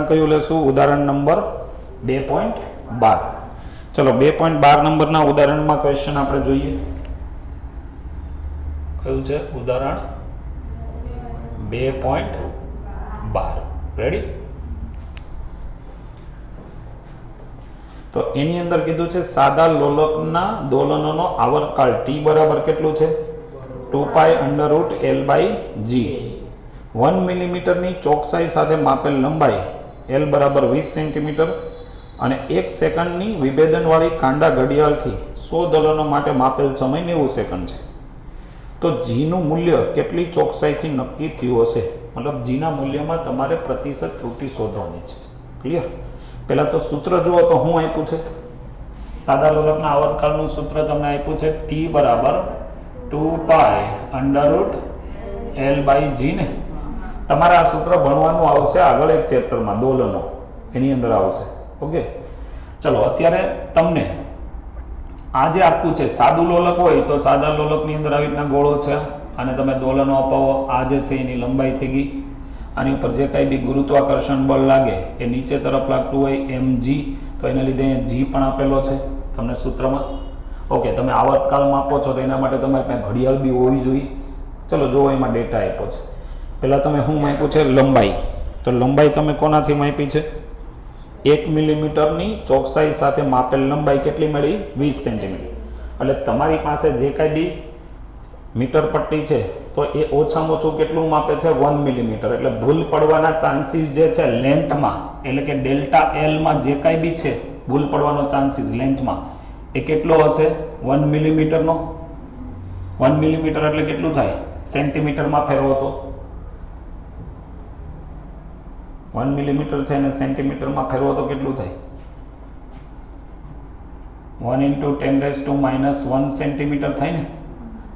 કયું લેશું? ઉદાહરણ નંબર 2.12. ચલો 2.12 નંબરના ઉદાહરણમાં ક્વેશ્ચન આપણે જોઈએ. કયું છે ઉદાહરણ? 2.12. રેડી? તો એની અંદર કીધું છે સાદા લોલકના દોલનોનો આવર્તકાળ t બરાબર કેટલું છે? 2π √L/g. 1 મિલીમીટરની ચોકસાઈ સાથે માપેલ લંબાઈ L બરાબર 20 સેન્ટીમીટર અને 1 સેકન્ડની વિભેદનવાળી કાંડા ઘડિયાળથી 100 દોલનો માટે માપેલ સમય 90 સેકન્ડ છે. તો જીનું મૂલ્ય કેટલી ચોકસાઈથી નક્કી થયું હશે? મતલબ જીના મૂલ્યમાં તમારે પ્રતિશત ત્રુટિ શોધવાની છે. ક્લિયર? પહેલાં તો સૂત્ર જુઓ તો શું આપ્યું છે? સાદા લોલકના આવર્તકાળનું સૂત્ર તમને આપ્યું છે t બરાબર 2π √L/g ને. તમારે આ સૂત્ર ભણવાનું આવશે આગળ એક ચેપ્ટરમાં, દોલનો, એની અંદર આવશે. ઓકે, ચલો અત્યારે તમને આ જે આખું છે સાદું લોલક હોય તો સાદા લોલકની અંદર આવી રીતના ગોળો છે અને તમે દોલનો અપાવો. આ જે છે એની લંબાઈ થઈ ગઈ. આની ઉપર જે કાંઈ બી ગુરુત્વાકર્ષણ બળ લાગે એ નીચે તરફ લાગતું હોય mg, તો એને લીધે અહીંયા g પણ આપેલો છે તમને સૂત્રમાં. ઓકે, તમે આવર્તકાળ માપો છો તો એના માટે તમારે ત્યાં ઘડિયાળ બી હોવી જોઈએ. ચલો જો એમાં ડેટા આપ્યો છે. પહેલાં તમે શું માપ્યું છે? લંબાઈ. તો લંબાઈ તમે કોનાથી માપી છે? 1 મિલીમીટરની ચોકસાઈ સાથે માપેલ લંબાઈ કેટલી મળી? 20 સેન્ટીમીટર. એટલે તમારી પાસે જે કાંઈ બી મીટર પટ્ટી છે તો એ ઓછામાં ઓછું કેટલું માપે છે? 1 મિલીમીટર. એટલે ભૂલ પડવાના ચાન્સીસ જે છે લેન્થમાં, એટલે કે ડેલ્ટા એલમાં જે કાંઈ બી છે ભૂલ પડવાનો ચાન્સીસ લેન્થમાં એ કેટલો હશે? 1 મિલીમીટરનો. 1 મિલીમીટર એટલે કેટલું થાય? સેન્ટીમીટરમાં ફેરવો તો 1 મિલીમીટર છે અને સેન્ટીમીટરમાં ફેરવો તો કેટલું થાય? 1 × 10⁻⁻1 સેન્ટીમીટર થાય ને.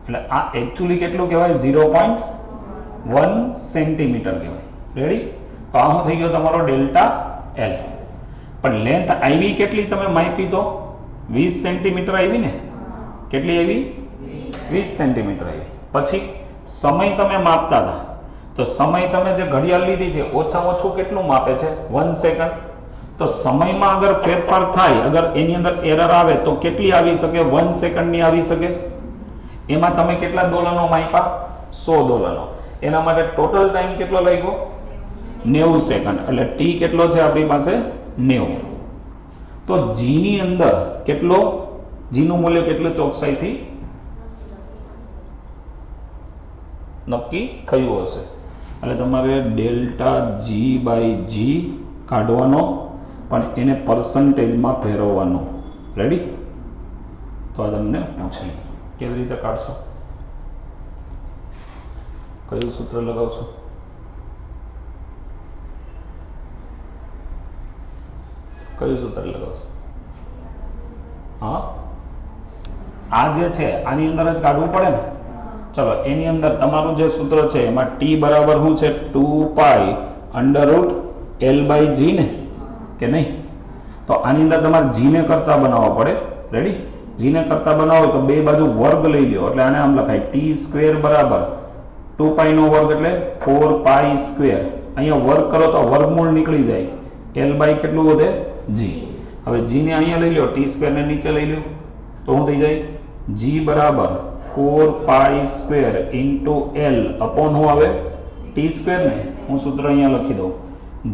એટલે આ એકચ્યુઅલી કેટલું કહેવાય? 0.1 સેન્ટીમીટર કહેવાય. રેડી? તો આ શું થઈ ગયો તમારો ડેલ્ટા એલ. પણ લેન્થ આવી કેટલી તમે માપી? તો 20 સેન્ટીમીટર આવી ને. કેટલી આવી? 20 સેન્ટીમીટર આવી. પછી સમય તમે માપતા હતા તો સમય તમે જે ઘડિયાળ લીધી છે ઓછામાં ઓછું કેટલું માપે છે? 1 સેકન્ડ. તો સમયમાં અગર ફેરફાર થાય, અગર એની અંદર એરર આવે તો કેટલી આવી શકે? 1 સેકન્ડની આવી શકે. એમાં તમે કેટલા દોલનો માપ્યા? 100 દોલનો. એના માટે ટોટલ ટાઈમ કેટલો લાગ્યો? 90 સેકન્ડ. એટલે ટી કેટલો છે આપણી પાસે? 90. તો જીની અંદર કેટલો? જીનું મૂલ્ય કેટલું ચોકસાઈથી નક્કી થયું હશે? એટલે તમારે ડેલ્ટા g/g કાઢવાનો, પણ એને પર્સન્ટેજમાં ફેરવવાનો. રેડી? તો આ તમને પૂછે કેવી રીતે કાઢશો? કયું સૂત્ર લગાવશો? કયું સૂત્ર લગાવશો? હા, આ જે છે આની અંદર જ કાઢવું પડે ને. ચલો એની અંદર તમારું જે સૂત્ર છે એમાં t બરાબર શું છે? 2π √L/g ને, કે નહીં? તો આની અંદર તમારે g ને કરતા બનાવવા પડે. રેડી? g ને કરતા બનાવો તો બે બાજુ વર્ગ લઈ લ્યો એટલે આને આમ લખાય t² બરાબર 2π નો વર્ગ એટલે 4π². અહીંયા વર્ગ કરો તો વર્ગમૂળ નીકળી જાય. L/ કેટલું વધે? g. હવે g ને અહીંયા લઈ લો, t² ને નીચે લઈ લો તો શું થઈ જાય? g બરાબર 4π² × L અપોન શું આવે? t² ને. હું સૂત્ર અહીંયા લખી દઉં.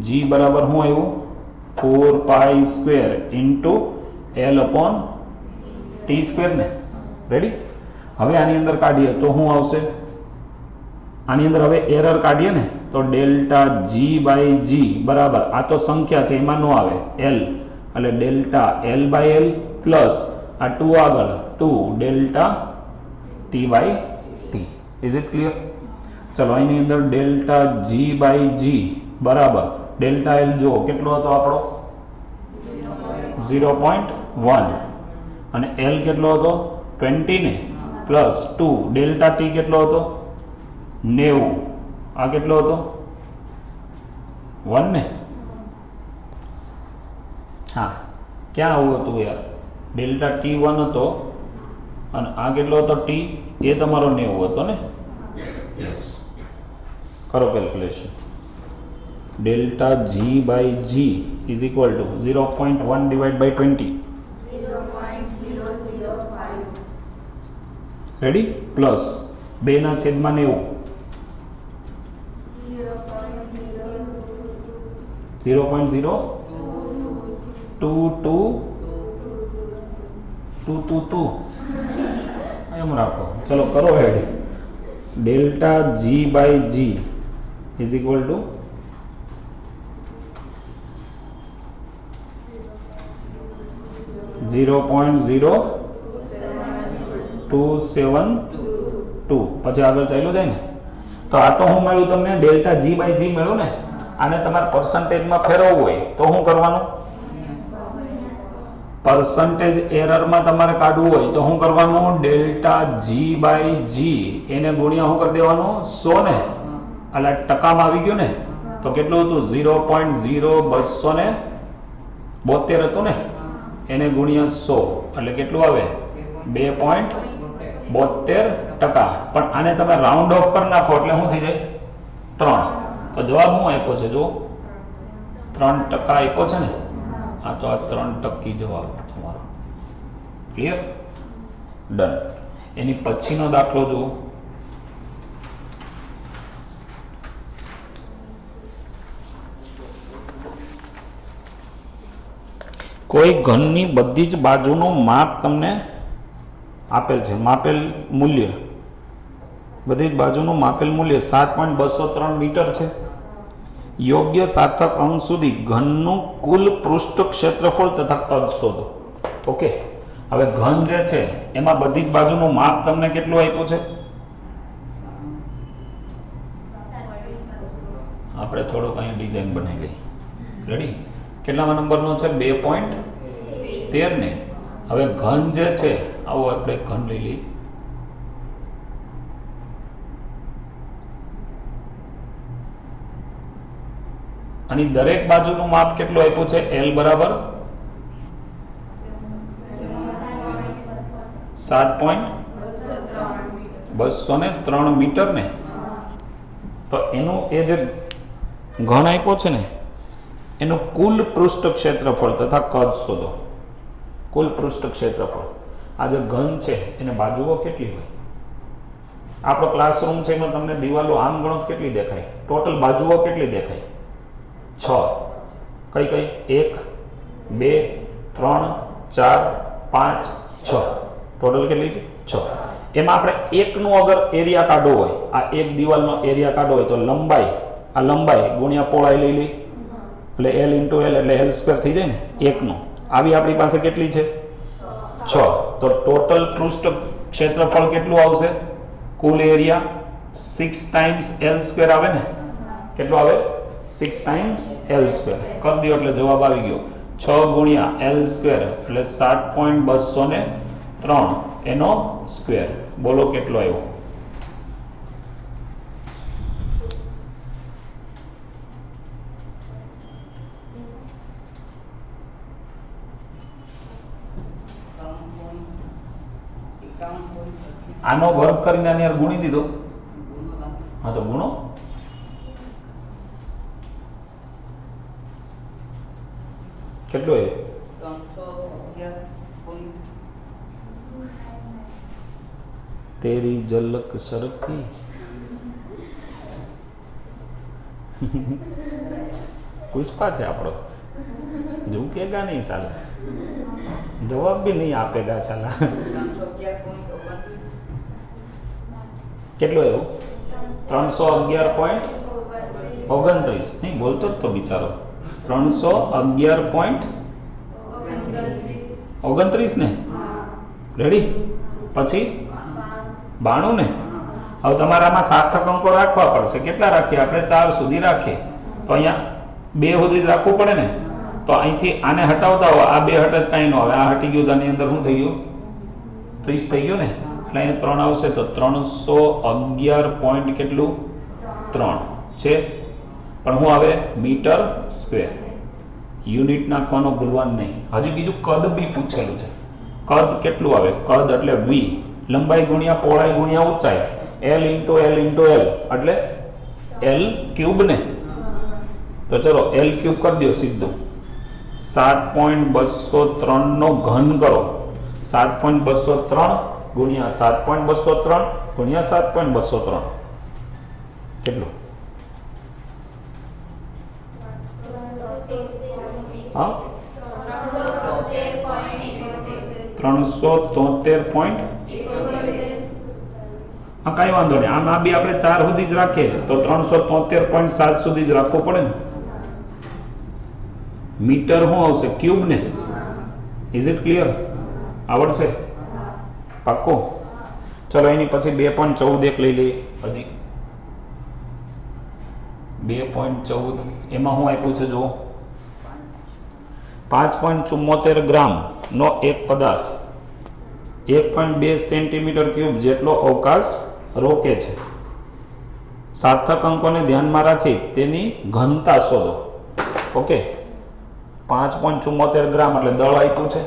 g બરાબર શું આવ્યું? 4π² × L અપોન t² ને. રેડી? હવે આની અંદર કાઢીએ તો શું આવશે? આની અંદર હવે એરર કાઢીએ ને તો ડેલ્ટા g/g બરાબર, આ તો સંખ્યા છે એમાં નો આવે, l, એટલે ડેલ્ટા l/l પ્લસ આ 2 આગળ 2 delta t/t. Is it clear? ચલો એની અંદર ડેલ્ટા g/g બરાબર ડેલ્ટા l જો કેટલો હતો આપણો? 0.1 અને l કેટલો હતો? 20 ને, પ્લસ 2 ડેલ્ટા t કેટલો હતો? 90. આ કેટલો હતો? 1 ને. હા, ક્યાં આવું હતું યાર? ડેલ્ટા t1 હતો અને આ કેટલો હતો t? એ તમારો 90 હતો ને. યસ, કરો calculation. Delta G by G is equal to 0.1 divide by 20 ready plus 2/90 0.0222 એમ રાખો ચલો કરો હેડ delta G by G is equal to 0.0272 પછી આગળ ચાલ્યું જાય ને તો આ તો હું મળ્યું તમને ડેલ્ટા જી બાય જી મળ્યું ને આને તમારે પર્સન્ટેજમાં ફેરવવું હોય તો શું કરવાનું પર્સન્ટેજ એરરમાં તમારે કાઢવું હોય તો શું કરવાનું ડેલ્ટા જી બાય જી એને ગુણ્યા શું કરી દેવાનું 100 ને એટલે ટકામાં આવી ગયું ને તો કેટલું હતું 0.0272 હતું ને એને ગુણ્યા 100 એટલે કેટલું આવે 2.72%. પણ આને તમે રાઉન્ડ ઓફ કરી નાખો એટલે શું થઈ જાય 3. તો જવાબ શું આપ્યો છે જો 3% આપ્યો છે ને આ તો આ 3% જવાબ તમારો ક્લિયર ડન. એની પછીનો દાખલો જુઓ કોઈ ઘનની બધી જ બાજુનું માપ તમને આપેલ છે માપેલ મૂલ્ય બધી જ બાજુનું માપેલ મૂલ્ય 7.203 મીટર છે. યોગ્ય સાર્થક અંક સુધી ઘનનું કુલ પૃષ્ઠ ક્ષેત્રફળ તથા કદ શોધો. ઓકે હવે ઘન જે છે એમાં બધી જ બાજુનું માપ તમને કેટલું આપ્યું છે આપણે થોડોક અહીંયા ડિઝાઇન બનાવી લઈએ રેડી કેટલામાં નંબરનો છે 2.13 ને હવે ઘન જે છે આવો આપણે ઘન લઈ લઈએ અને દરેક બાજુનું માપ કેટલું આપ્યું છે L બરાબર 7.203 મીટર ને તો એનું એ જે ઘન આપ્યો છે ને એનું કુલ પૃષ્ઠ ક્ષેત્રફળ તથા કદ શોધો. કુલ પૃષ્ઠ ક્ષેત્રફળ આ જે ઘન છે એને બાજુઓ કેટલી હોય આપણો ક્લાસરૂમ છે એમાં તમને દિવાલો આમ ગણો કેટલી દેખાય ટોટલ બાજુઓ કેટલી દેખાય 6 કઈ કઈ 1 2 3 4 5 6 ટોટલ કેટલી 6. એમાં આપણે એકનું અગર એરિયા કાઢવો હોય આ એક દિવાલનો એરિયા કાઢવો હોય તો લંબાઈ આ લંબાઈ ગુણ્યા પહોળાઈ લઈ લી એટલે L × L એટલે L² થઈ જાય ને એકનું આવી આપણી પાસે કેટલી છે 6. તો ટોટલ પૃષ્ઠ ક્ષેત્રફળ કેટલું આવશે કુલ એરિયા 6 ટાઈમ્સ L² આવે ને કેટલું આવે 6 ટાઈમ્સ L² કરી દો એટલે જવાબ આવી ગયો 6 ગુણ્યા L² એટલે 7.203 એનો સ્ક્વેર. બોલો કેટલો આવ્યો આનો વર્ગ કરીને આની યાર ગુણી દીધો હા તો ગુણો કેટલો એ 311 તેરી ઝલક સરખી પુષ્પા છે આપણો ઝૂકેગા નહીં સાલા જવાબ भी नहीं આપેગા સાલા કેટલો આવ્યો 311.29 નહીં બોલતો જ તો બિચારો 311.29 ને રેડી પછી 92 ને હવે તમારે આમાં સાર્થક અંકો રાખવા પડશે કેટલા રાખીએ આપણે 4 સુધી રાખીએ તો અહીંયા 2 સુધી જ રાખવું પડે ને તો અહીંથી આને હટાવતા હોય આ 2 હટે કાંઈ ન આવે આ હટી ગયું તો આની અંદર શું થઈ ગયું 30 થઈ ગયું ને એટલે અહીંયા 3 આવશે તો 311 પોઈન્ટ કેટલું 3 છે પણ શું આવે મીટર સ્ક્વેર. યુનિટ નાખવાનો ભૂલવાનું નહીં. હજી બીજું કદ બી પૂછેલું છે કદ કેટલું આવે કદ એટલે v લંબાઈ ગુણ્યા પહોળાઈ ગુણ્યા ઊંચાઈ L × L × L એટલે L³ ને તો ચલો L ક્યુબ કરી દો સીધું 7.203 નો ઘન કરો 7.203 ગુણ્યા 7.203 ગુણ્યા 7.203 કેટલું? હા 373. હા કાંઈ વાંધો નહીં, આમ આ બી આપણે 4 સુધી જ રાખીએ તો 373.7 સુધી જ રાખવું પડે ને. મીટર શું આવશે? ક્યુબ ને. Is it clear? આવડશે? પાક્કો? ચલો એની પછી 2.14 એક લઈ લઈએ. હજી 2.14 એમાં શું આપ્યું છે જુઓ, 5.74 ગ્રામ નો એક પદાર્થ 1.2 સેન્ટીમીટર ક્યુબ જેટલો અવકાશ રોકે છે. સાર્થક અંકોને ધ્યાનમાં રાખી તેની ઘનતા શોધો. ઓકે, 5.74 ગ્રામ એટલે દળ આપ્યું છે,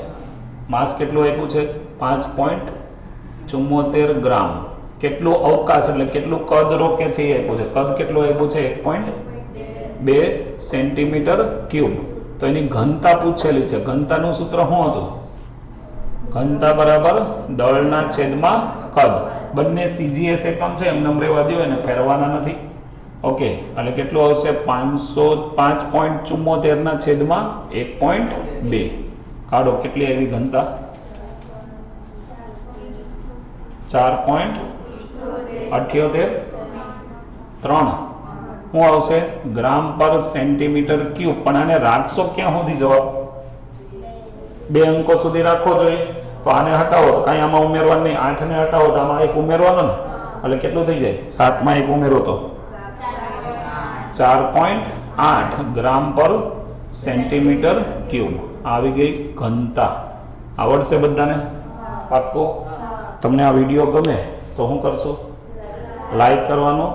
માસ કેટલું આપ્યું છે? 5.74 ગ્રામ. કેટલું અવકાશ એટલે કેટલું કદ રોકે છે એ આપ્યું છે. કદ કેટલું આપ્યું છે? 1.2 સેન્ટીમીટર ક્યુબ. તો એની ઘનતા પૂછેલી છે. ઘનતાનું સૂત્ર શું હતું? ઘનતા બરાબર દળના છેદમાં કદ. બંને CGS એકમ છે, એમ નંબર રહેવા દો, એને ફેરવાના નથી. ઓકે, એટલે કેટલું આવશે? 5.74 ના છેદમાં 1.2. કાઢો કેટલી આવી ઘનતા? 4.78. 3 શું આવશે? ગ્રામ પર સેન્ટીમીટર ક્યુબ. પણ આને રાખશો ક્યાં સુધી જવાબ? 2 અંકો સુધી રાખવો જોઈએ. તો આને હટાવો તો કાંઈ આમાં ઉમેરવાનું નહીં. 8 ને હટાવો તો આમાં 1 ઉમેરવાનો ને, એટલે કેટલું થઈ જાય? 7 માં 1 ઉમેરો તો 4.8 ગ્રામ પર સેન્ટીમીટર ક્યુબ આવી ગઈ ઘનતા. આવડશે બધાને? પાક્કો? તમને આ વિડીયો ગમે તો શું કરશો? લાઈક કરવાનું,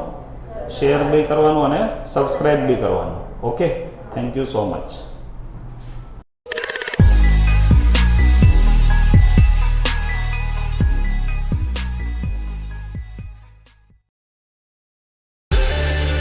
શેર બી કરવાનું અને સબસ્ક્રાઇબ બી કરવાનું. Okay, thank you so much.